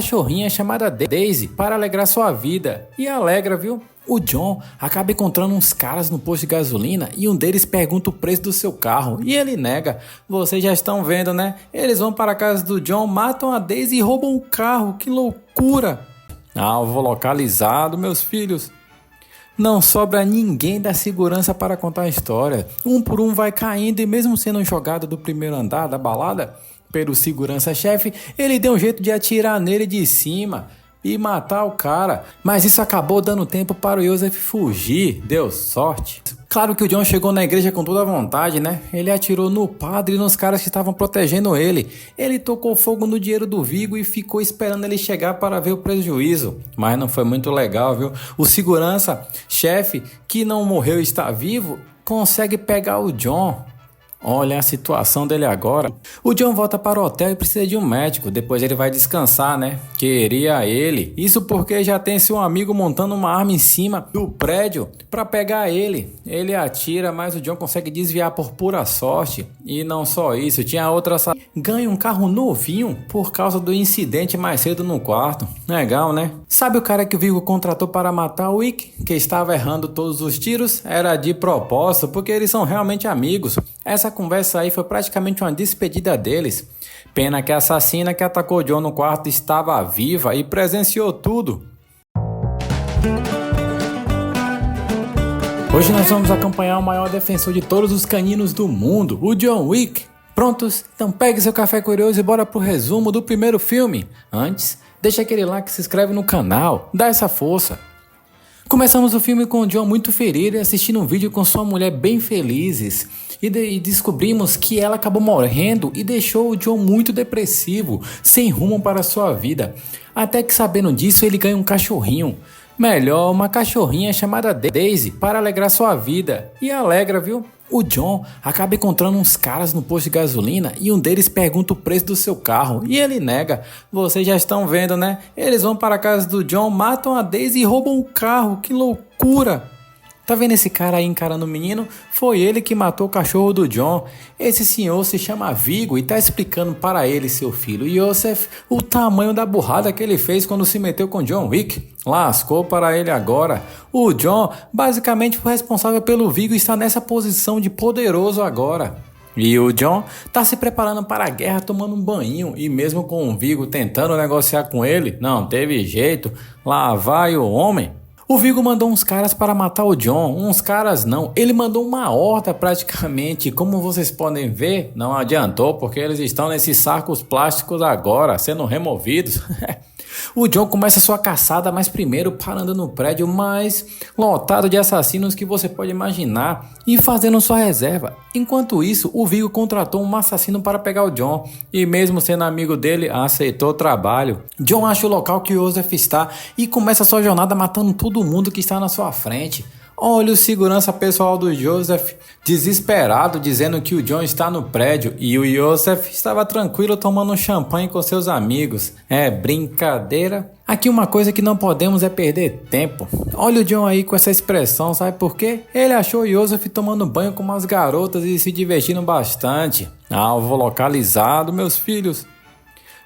cachorrinha chamada Daisy para alegrar sua vida. E alegra, viu? O John acaba encontrando uns caras no posto de gasolina e um deles pergunta o preço do seu carro e ele nega. Vocês já estão vendo, né? Eles vão para a casa do John, matam a Daisy e roubam o carro. Que loucura! Alvo localizado, meus filhos. Não sobra ninguém da segurança para contar a história. Um por um vai caindo e mesmo sendo jogado do primeiro andar da balada pelo segurança-chefe, ele deu um jeito de atirar nele de cima e matar o cara, mas isso acabou dando tempo para o Joseph fugir, deu sorte. Claro que o John chegou na igreja com toda a vontade, né? Ele atirou no padre e nos caras que estavam protegendo ele. Ele tocou fogo no dinheiro do Viggo e ficou esperando ele chegar para ver o prejuízo. Mas não foi muito legal, viu? O segurança-chefe, que não morreu e está vivo, consegue pegar o John. Olha a situação dele agora. O John volta para o hotel e precisa de um médico. Depois ele vai descansar, né? Queria ele. Isso porque já tem seu amigo montando uma arma em cima do prédio para pegar ele. Ele atira, mas o John consegue desviar por pura sorte. E não só isso, tinha outra ganha um carro novinho por causa do incidente mais cedo no quarto. Legal, né? Sabe o cara que o Viggo contratou para matar o Wick? Que estava errando todos os tiros? Era de propósito, porque eles são realmente amigos. Essa conversa aí foi praticamente uma despedida deles. Pena que a assassina que atacou John no quarto estava viva e presenciou tudo. Hoje nós vamos acompanhar o maior defensor de todos os caninos do mundo, o John Wick. Prontos? Então pegue seu café curioso e bora pro resumo do primeiro filme. Antes, deixa aquele like, se inscreve no canal, dá essa força. Começamos o filme com o John muito ferido e assistindo um vídeo com sua mulher bem felizes. E descobrimos que ela acabou morrendo e deixou o John muito depressivo, sem rumo para sua vida. Até que sabendo disso ele ganha um cachorrinho. Melhor, uma cachorrinha chamada Daisy para alegrar sua vida. E alegra, viu? O John acaba encontrando uns caras no posto de gasolina e um deles pergunta o preço do seu carro e ele nega. Vocês já estão vendo, né? Eles vão para a casa do John, matam a Daisy e roubam o carro. Que loucura! Tá vendo esse cara aí encarando o menino? Foi ele que matou o cachorro do John. Esse senhor se chama Viggo e tá explicando para ele, seu filho Joseph, o tamanho da burrada que ele fez quando se meteu com John Wick. Lascou para ele agora. O John basicamente foi responsável pelo Viggo e está nessa posição de poderoso agora. E o John tá se preparando para a guerra tomando um banho e mesmo com o Viggo tentando negociar com ele, não teve jeito. Lá vai o homem. O Viggo mandou uns caras para matar o John, uns caras não, ele mandou uma horda praticamente, como vocês podem ver, não adiantou porque eles estão nesses sacos plásticos agora, sendo removidos. O John começa sua caçada, mas primeiro parando no prédio mais lotado de assassinos que você pode imaginar e fazendo sua reserva. Enquanto isso, o Viggo contratou um assassino para pegar o John e mesmo sendo amigo dele, aceitou o trabalho. John acha o local que o Joseph está e começa sua jornada matando todo mundo que está na sua frente. Olha o segurança pessoal do Joseph, desesperado, dizendo que o John está no prédio e o Joseph estava tranquilo tomando um champanhe com seus amigos. É brincadeira? Aqui uma coisa que não podemos é perder tempo. Olha o John aí com essa expressão, sabe por quê? Ele achou o Joseph tomando banho com umas garotas e se divertindo bastante. Alvo localizado, meus filhos.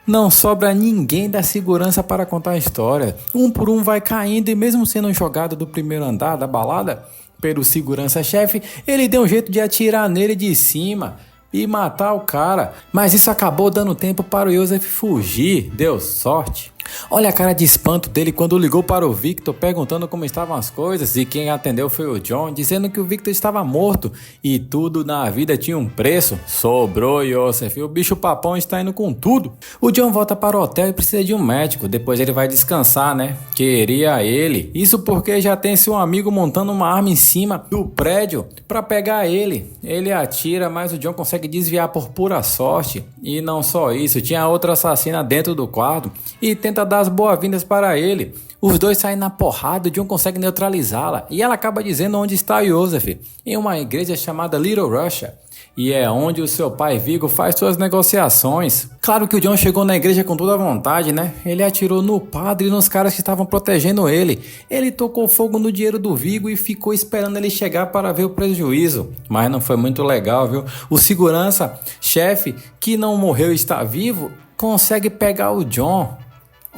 Não sobra ninguém da segurança para contar a história. Um por um vai caindo e mesmo sendo jogado do primeiro andar da balada pelo segurança-chefe, ele deu um jeito de atirar nele de cima e matar o cara. Mas isso acabou dando tempo para o Joseph fugir, deu sorte. Olha a cara de espanto dele quando ligou para o Victor perguntando como estavam as coisas e quem atendeu foi o John, dizendo que o Victor estava morto e tudo na vida tinha um preço. Sobrou, Joseph, o bicho papão está indo com tudo. O John volta para o hotel e precisa de um médico, depois ele vai descansar, né? Queria ele. Isso porque já tem seu amigo montando uma arma em cima do prédio para pegar ele. Ele atira, mas o John consegue desviar por pura sorte. E não só isso, tinha outra assassina dentro do quarto e tenta dar as boas-vindas para ele. Os dois saem na porrada, o John consegue neutralizá-la e ela acaba dizendo onde está Joseph, em uma igreja chamada Little Russia. E é onde o seu pai Viggo faz suas negociações. Claro que o John chegou na igreja com toda a vontade, né? Ele atirou no padre e nos caras que estavam protegendo ele. Ele tocou fogo no dinheiro do Viggo e ficou esperando ele chegar para ver o prejuízo. Mas não foi muito legal, viu? O segurança-chefe, que não morreu e está vivo, consegue pegar o John.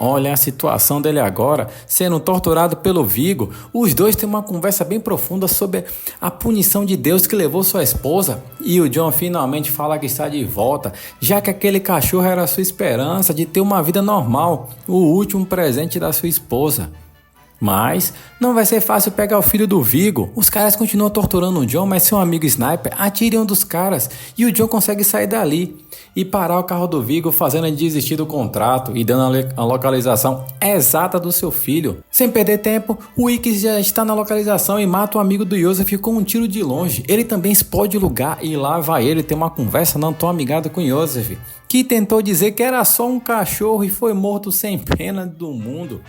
Olha a situação dele agora, sendo torturado pelo Viggo. Os dois têm uma conversa bem profunda sobre a punição de Deus que levou sua esposa. E o Jon finalmente fala que está de volta, já que aquele cachorro era a sua esperança de ter uma vida normal, o último presente da sua esposa. Mas não vai ser fácil pegar o filho do Viggo. Os caras continuam torturando o Jon, mas seu amigo Sniper atira em um dos caras e o Jon consegue sair dali e parar o carro do Viggo, fazendo ele desistir do contrato e dando a localização exata do seu filho. Sem perder tempo, o Wick já está na localização e mata o amigo do Joseph com um tiro de longe. Ele também explode o lugar e lá vai ele ter uma conversa não tão amigada com Joseph, que tentou dizer que era só um cachorro e foi morto sem pena do mundo.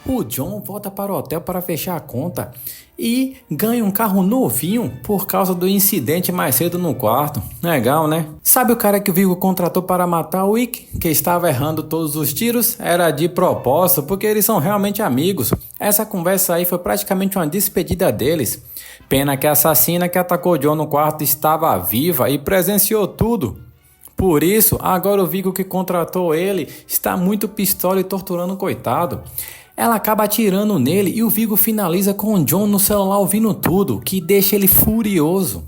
O Jon volta para o hotel para fechar a conta e ganha um carro novinho por causa do incidente mais cedo no quarto. Legal, né? Sabe o cara que o Viggo contratou para matar o Wick, que estava errando todos os tiros? Era de propósito, porque eles são realmente amigos. Essa conversa aí foi praticamente uma despedida deles. Pena que a assassina que atacou o Jon no quarto estava viva e presenciou tudo. Por isso, agora o Viggo que contratou ele está muito pistola e torturando o coitado. Ela acaba atirando nele e o Viggo finaliza com o Jon no celular ouvindo tudo, que deixa ele furioso.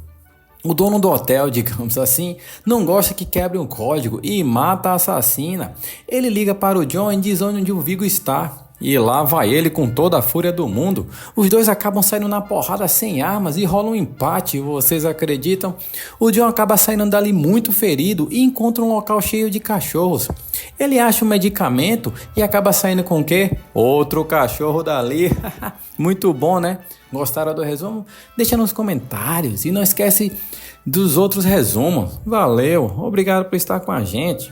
O dono do hotel, digamos assim, não gosta que quebre um código e mata a assassina. Ele liga para o Jon e diz onde o Viggo está. E lá vai ele com toda a fúria do mundo. Os dois acabam saindo na porrada sem armas e rola um empate, vocês acreditam? O Jon acaba saindo dali muito ferido e encontra um local cheio de cachorros. Ele acha um medicamento e acaba saindo com o quê? Outro cachorro dali. Muito bom, né? Gostaram do resumo? Deixa nos comentários e não esquece dos outros resumos. Valeu, obrigado por estar com a gente.